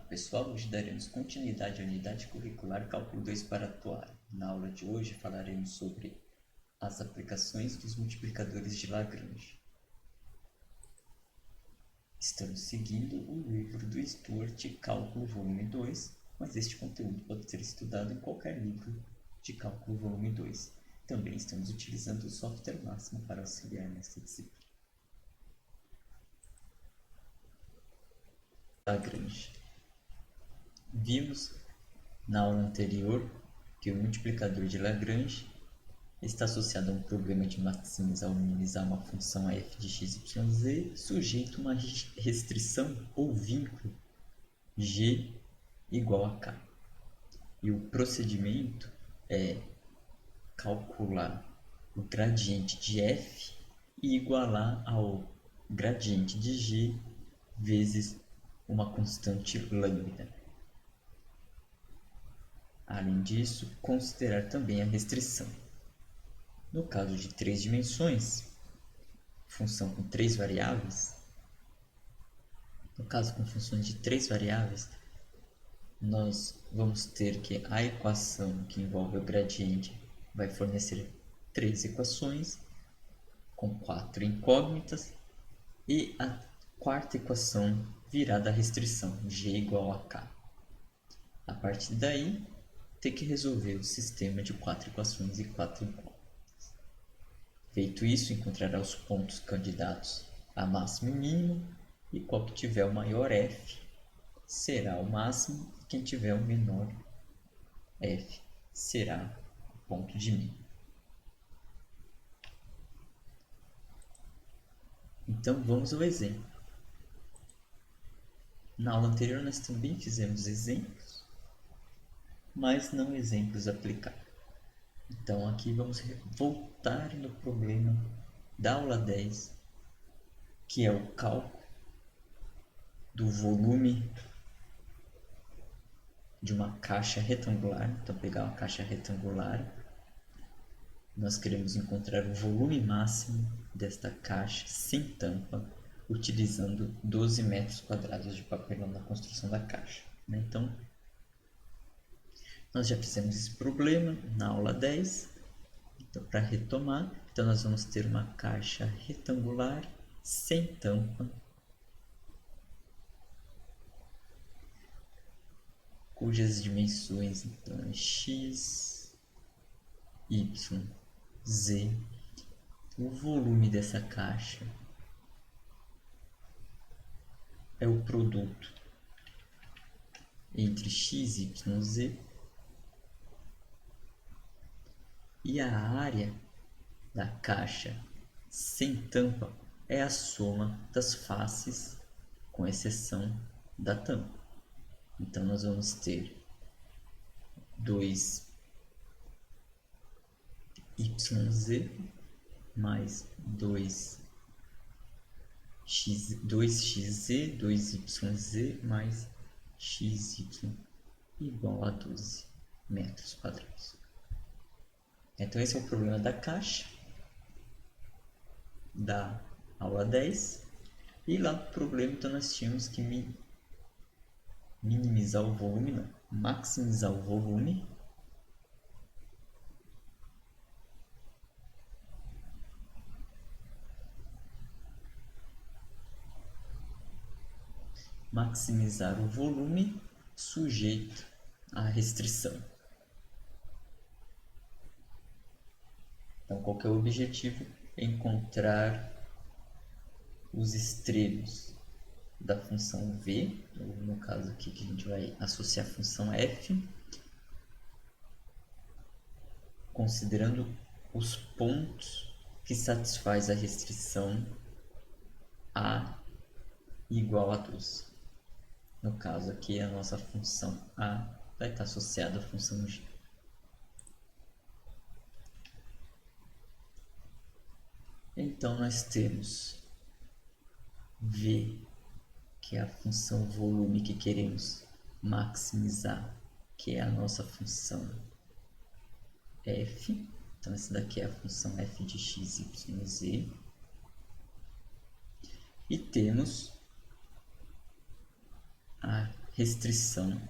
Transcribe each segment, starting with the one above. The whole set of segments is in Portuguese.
pessoal, hoje daremos continuidade à unidade curricular Cálculo 2 para atuar. Na aula de hoje falaremos sobre as aplicações dos multiplicadores de Lagrange. Estamos seguindo o livro do Stuart, Cálculo Volume 2, mas este conteúdo pode ser estudado em qualquer livro de Cálculo Volume 2. Também estamos utilizando o software Máximo para auxiliar nesta disciplina. Lagrange. Vimos na aula anterior que o multiplicador de Lagrange está associado a um problema de maximizar ou minimizar uma função f de x, y, z sujeito a uma restrição ou vínculo g igual a k. E o procedimento é calcular o gradiente de f e igualar ao gradiente de g vezes uma constante lambda. Além disso, considerar também a restrição. No caso de 3 dimensões, função com 3 variáveis, no caso com funções de 3 variáveis, nós vamos ter que a equação que envolve o gradiente vai fornecer 3 equações com 4 incógnitas e a quarta equação virá da restrição, g igual a k. A partir daí, ter que resolver o sistema de 4 equações e 4 incógnitas. Feito isso, encontrará os pontos candidatos a máximo e mínimo, e qual que tiver o maior f será o máximo, e quem tiver o menor f será o ponto de mínimo. Então vamos ao exemplo. Na aula anterior nós também fizemos exemplos, mas não exemplos aplicados. Então aqui vamos voltar no problema da aula 10, que é o cálculo do volume de uma caixa retangular. Então pegar uma caixa retangular, nós queremos encontrar o volume máximo desta caixa sem tampa, utilizando 12 metros quadrados de papelão na construção da caixa. Então, nós já fizemos esse problema na aula 10. Então, para retomar, então nós vamos ter uma caixa retangular sem tampa, cujas dimensões então é x, y, z. O volume dessa caixa é o produto entre x, y, z. E a área da caixa sem tampa é a soma das faces, com exceção da tampa. Então, nós vamos ter 2yz mais 2xz, 2yz mais xy igual a 12 metros quadrados. Então, esse é o problema da caixa da aula 10. E lá no problema, então, nós tínhamos que minimizar o volume, não, maximizar o volume sujeito à restrição. Então, qual que é o objetivo? Encontrar os extremos da função v, ou no caso aqui que a gente vai associar a função f, considerando os pontos que satisfaz a restrição a igual a 12. No caso aqui, a nossa função a vai estar associada à função g. Então, nós temos v, que é a função volume que queremos maximizar, que é a nossa função f. Então, essa daqui é a função f de x, y, z. E temos a restrição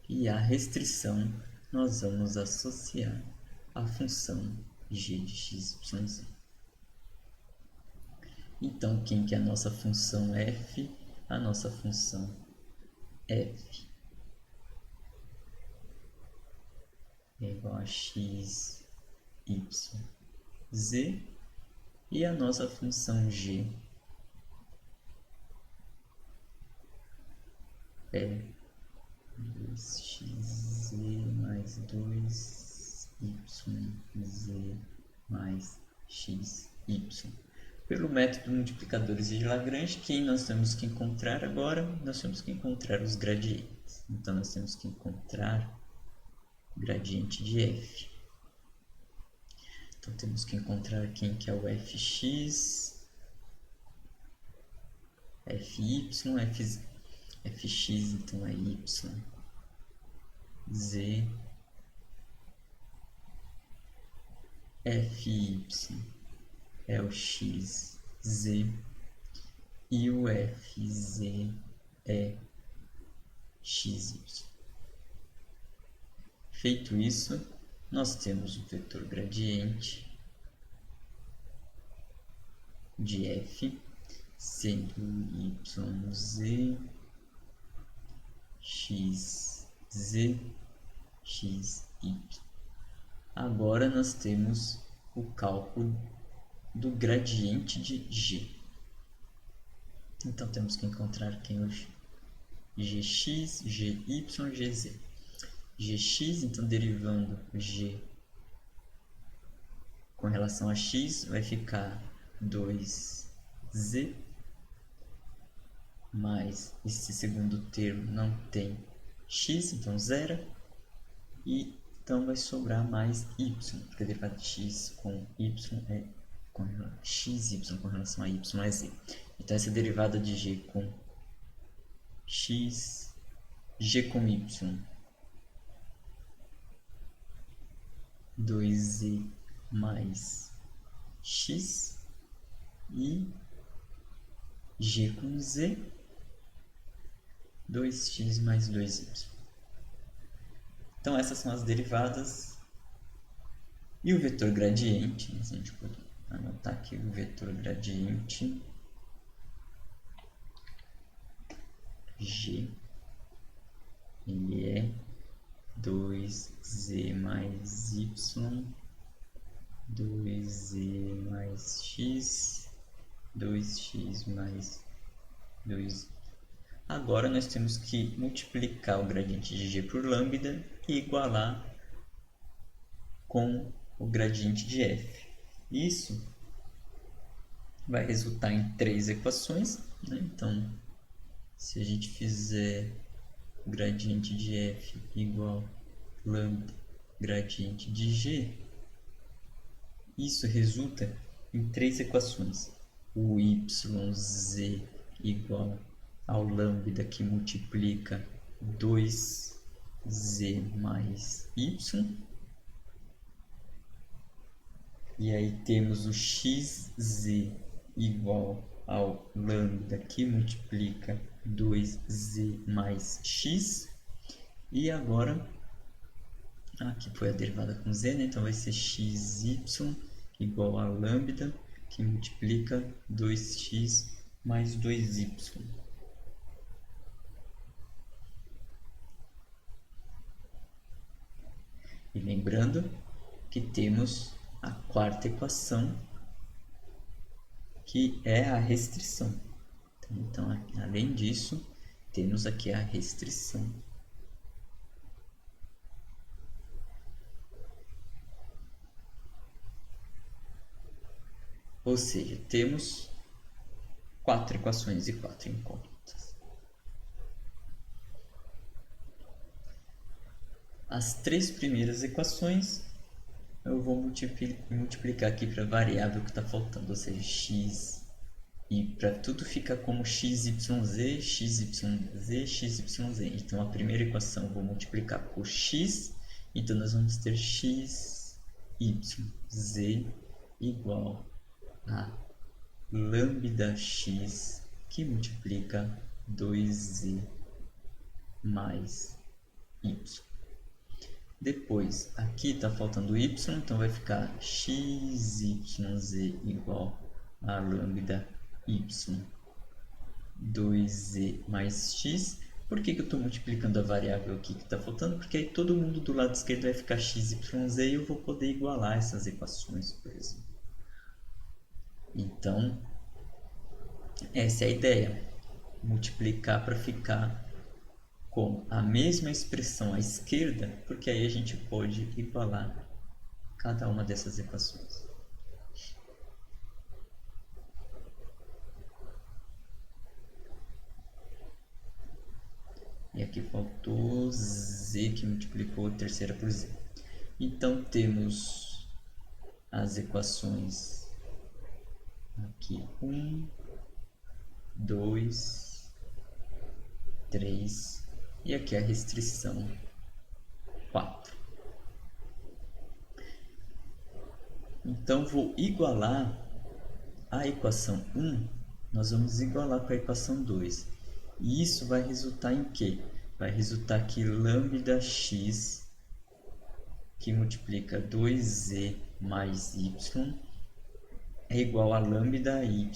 e a restrição nós vamos associar a função g de x, y, z. Então, quem que é a nossa função f? A nossa função f é igual a x, y, z. E a nossa função g é 2xz mais 2yz mais xy. Pelo método multiplicadores de Lagrange, quem nós temos que encontrar agora? Nós temos que encontrar os gradientes. Então, nós temos que encontrar o gradiente de f. Então, temos que encontrar quem que é o fx, fy, fx, então é y, z, fy é o x, z, e o fz é xy. Feito isso, nós temos o vetor gradiente de f sendo yz, xz, xy. Agora nós temos o cálculo do gradiente de g. Então temos que encontrar quem é o gx, gy, gz. Gx, então derivando g com relação a x, vai ficar 2z, mais esse segundo termo não tem x, então zero, e então vai sobrar mais y, porque a derivada de x com y é com xy com relação a y é z. Então essa derivada de g com x, g com y, 2z mais x, e g com z, 2x mais 2y. Então essas são as derivadas. E o vetor gradiente, a gente pode anotar aqui o vetor gradiente g, ele é 2z mais y, 2z mais x, 2x mais 2. Agora nós temos que multiplicar o gradiente de g por lambda e igualar com o gradiente de f. Isso vai resultar em três equações, né? Então, se a gente fizer o gradiente de f igual lambda gradiente de g, isso resulta em três equações. O yz igual ao lambda que multiplica 2z mais y. E aí temos o xz igual ao lambda que multiplica 2z mais x. E agora, aqui foi a derivada com z, né? Então vai ser xy igual a lambda que multiplica 2x mais 2y. E lembrando que temos a quarta equação, que é a restrição. Então, além disso, temos aqui a restrição. Ou seja, temos quatro equações e quatro incógnitas. As três primeiras equações eu vou multiplicar aqui para a variável que está faltando, ou seja, x. E para tudo ficar como x, y, z, x, y, z, x, y, z. Então, a primeira equação eu vou multiplicar por x. Então, nós vamos ter x, y, z igual a lambda x, que multiplica 2z mais y. Depois, aqui está faltando y, então vai ficar x, y, z igual a lambda y 2z mais x. Por que eu estou multiplicando a variável aqui que está faltando? Porque aí todo mundo do lado esquerdo vai ficar x, y, z e eu vou poder igualar essas equações, por exemplo. Então, essa é a ideia. Multiplicar para ficar com a mesma expressão à esquerda, porque aí a gente pode igualar cada uma dessas equações. E aqui faltou z, que multiplicou a terceira por z. Então, temos as equações aqui 1, 2, 3 e aqui a restrição 4. Então, vou igualar a equação 1, nós vamos igualar com a equação 2. E isso vai resultar em quê? Vai resultar que lambda x, que multiplica 2z mais y, é igual a lambda y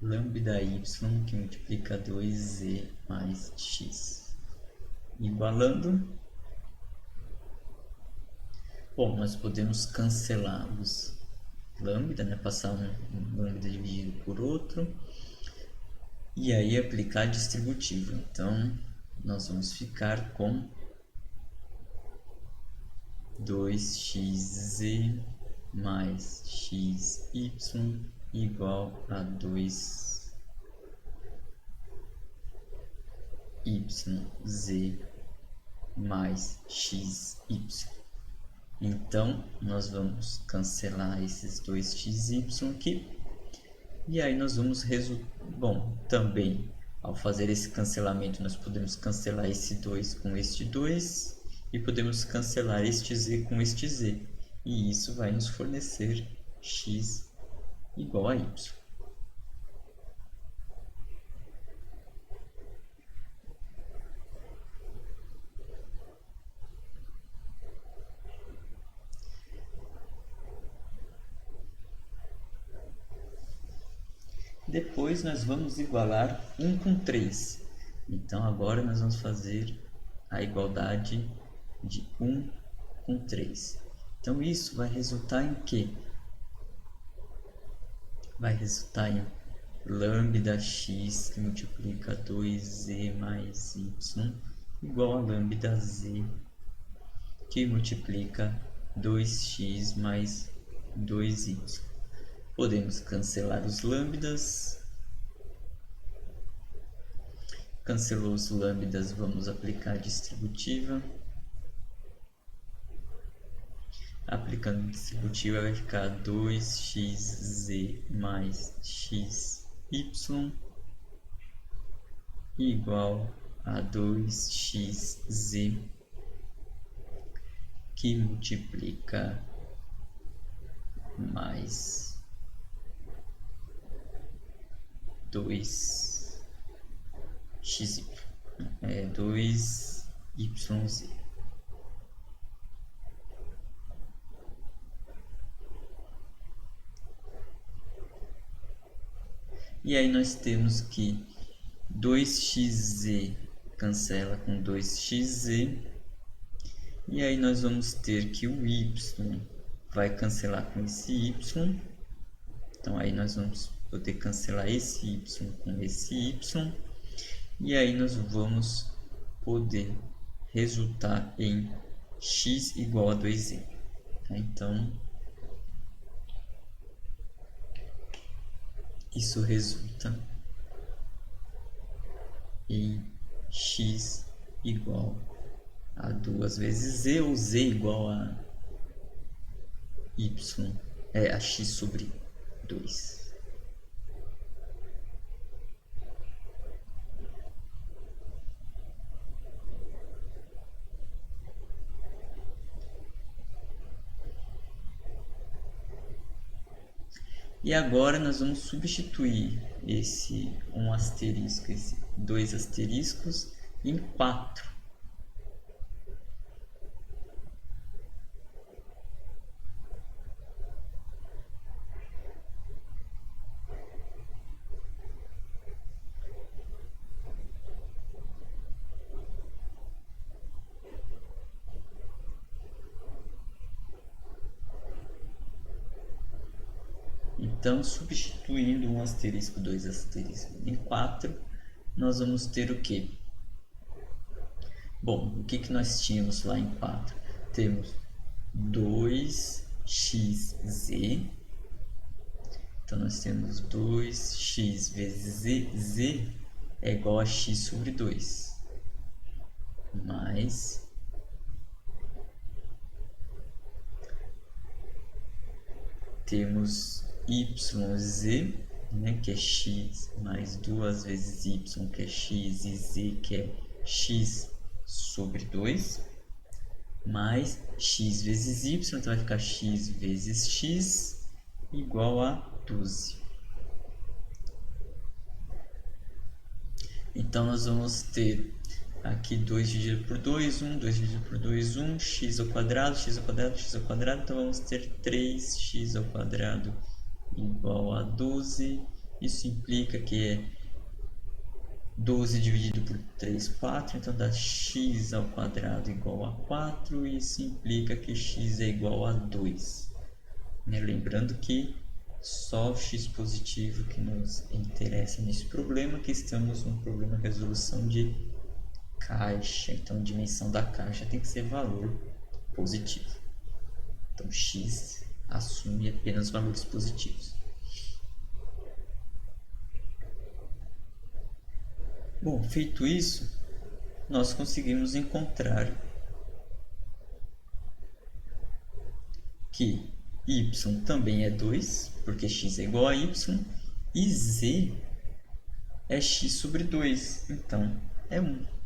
lambda y, que multiplica 2z mais x. Igualando. Bom, nós podemos cancelar os lambda, né? Passar um lambda dividido por outro. E aí aplicar a distributiva. Então, nós vamos ficar com 2xz mais xy igual a 2yz mais xy. Então, nós vamos cancelar esses 2xy aqui. E aí nós vamos Bom, também, ao fazer esse cancelamento, nós podemos cancelar esse 2 com este 2. E podemos cancelar este z com este z. E isso vai nos fornecer x igual a y. Depois nós vamos igualar 1 com 3. Então agora nós vamos fazer a igualdade de 1 com 3. Então isso vai resultar em quê? Vai resultar em lambda x, que multiplica 2z mais y, igual a lambda z, que multiplica 2x mais 2y. Podemos cancelar os lambdas. Cancelou os lambdas, vamos aplicar a distributiva. Aplicando a distributiva vai ficar 2xz mais xy igual a 2xz, que multiplica mais 2xy, 2yz. E aí nós temos que 2xz cancela com 2xz. E aí nós vamos ter que o y vai cancelar com esse y. Então aí nós vamos poder cancelar esse y com esse y. E aí nós vamos poder resultar em x igual a 2z. Então, Isso resulta em x igual a 2 vezes z, ou z igual a y, a x sobre 2. E agora nós vamos substituir esse 1 asterisco, esse 2 asteriscos em 4. Então, substituindo 1 asterisco, 2 asterisco em 4, nós vamos ter o quê? Bom, o que nós tínhamos lá em 4? Temos 2xz. Então, nós temos 2x vezes z. Z é igual a x sobre 2. Mais temos yz, né, que é x, mais 2 vezes y, que é x, e z, que é x sobre 2, mais x vezes y, então vai ficar x vezes x igual a 12. Então, nós vamos ter aqui 2 dividido por 2, 1, 2 dividido por 2, 1, x ao quadrado, x ao quadrado, x ao quadrado. Então, vamos ter 3x ao quadrado igual a 12. Isso implica que é 12 dividido por 3, 4. Então, dá x ao quadrado igual a 4. E isso implica que x é igual a 2. Lembrando que só o x positivo que nos interessa nesse problema, que estamos num problema de resolução de caixa. Então, a dimensão da caixa tem que ser valor positivo. Então, x assume apenas valores positivos. Bom, feito isso, nós conseguimos encontrar que y também é 2, porque x é igual a y, e z é x sobre 2, então é 1.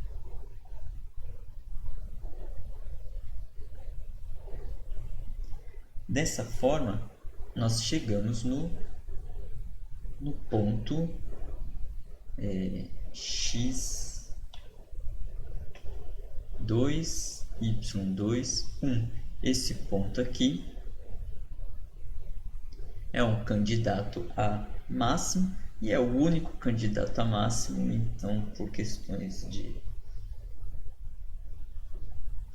Dessa forma, nós chegamos no ponto x2, y2, 1. Esse ponto aqui é um candidato a máximo e é o único candidato a máximo. Então, por questões de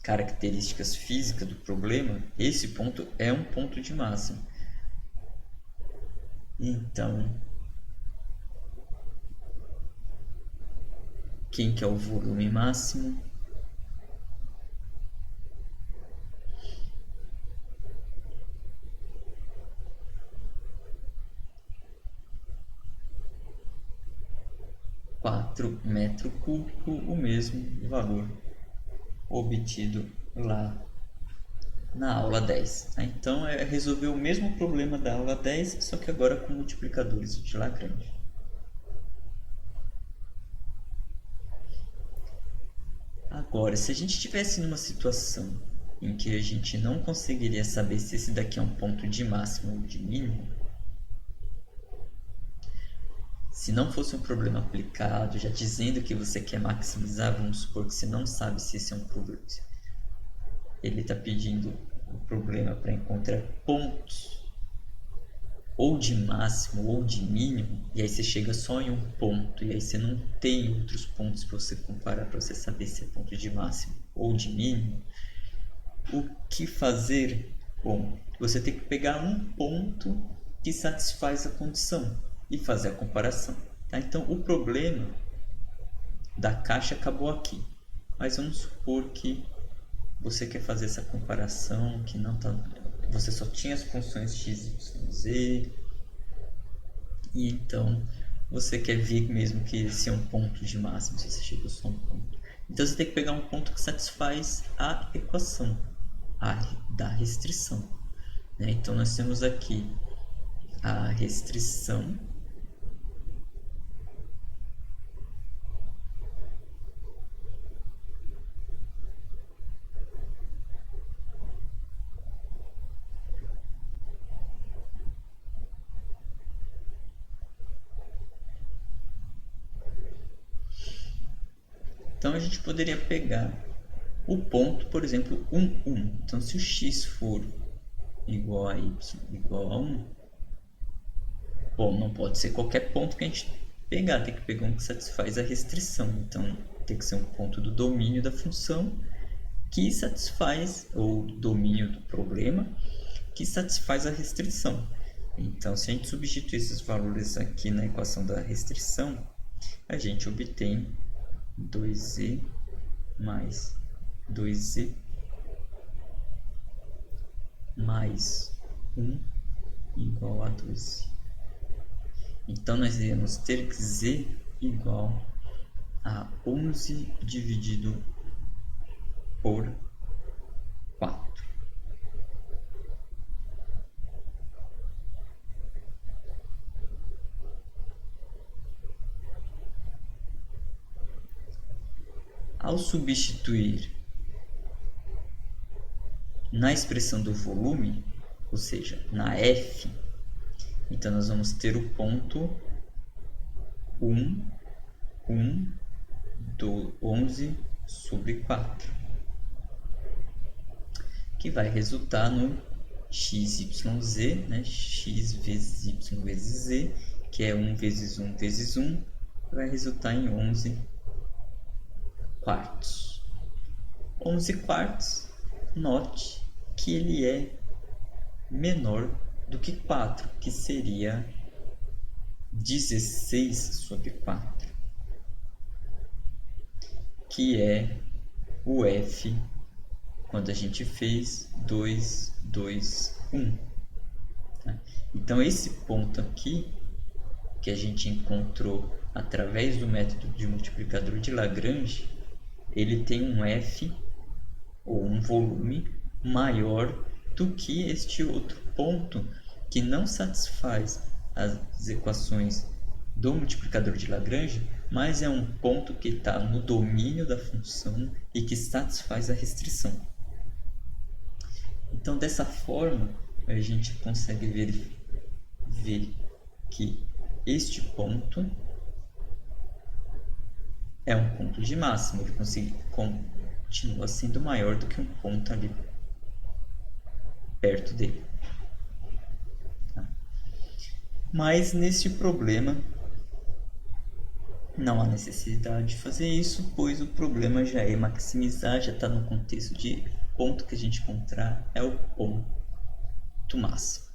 características físicas do problema, esse ponto é um ponto de máximo. Então, quem que é o volume máximo? Metro cúbico, o mesmo valor obtido lá na aula 10. Então, é resolver o mesmo problema da aula 10, só que agora com multiplicadores de Lagrange. Agora, se a gente estivesse numa situação em que a gente não conseguiria saber se esse daqui é um ponto de máximo ou de mínimo, se não fosse um problema aplicado, já dizendo que você quer maximizar, vamos supor que você não sabe se esse é um problema. Ele está pedindo um problema para encontrar pontos ou de máximo ou de mínimo, e aí você chega só em um ponto, e aí você não tem outros pontos para você comparar, para você saber se é ponto de máximo ou de mínimo. O que fazer? Bom, você tem que pegar um ponto que satisfaz a condição e fazer a comparação. Tá? Então, o problema da caixa acabou aqui. Mas vamos supor que você quer fazer essa comparação, que não tá, você só tinha as funções x, y, z, E então você quer ver mesmo que esse é um ponto de máximo, se você chegou só a um ponto. Então você tem que pegar um ponto que satisfaz a equação da restrição, né? Então nós temos aqui a restrição Então a gente poderia pegar o ponto, por exemplo, 1, 1. Então se o x for igual a y igual a 1, bom, não pode ser qualquer ponto que a gente pegar, tem que pegar um que satisfaz a restrição. Então tem que ser um ponto do domínio da função que satisfaz, ou domínio do problema, que satisfaz a restrição. Então se a gente substituir esses valores aqui na equação da restrição, a gente obtém 2z mais 2z mais 1 igual a 12. Então, nós iremos ter que z igual a 11 dividido por 4. Ao substituir na expressão do volume, ou seja, na f, então nós vamos ter o ponto 1, 1 do 11 sobre 4, que vai resultar no xyz, né? X vezes y vezes z, que é 1 vezes 1 vezes 1, vai resultar em 11 quartos. 11 quartos, note que ele é menor do que 4, que seria 16 sobre 4, que é o F quando a gente fez 2, 2, 1. Então, esse ponto aqui, que a gente encontrou através do método de multiplicador de Lagrange, ele tem um F, ou um volume, maior do que este outro ponto que não satisfaz as equações do multiplicador de Lagrange, mas é um ponto que está no domínio da função e que satisfaz a restrição. Então, dessa forma, a gente consegue ver que este ponto é um ponto de máximo, ele continua sendo maior do que um ponto ali perto dele. Mas neste problema não há necessidade de fazer isso, pois o problema já é maximizar, já está no contexto de ponto que a gente encontrar é o ponto máximo.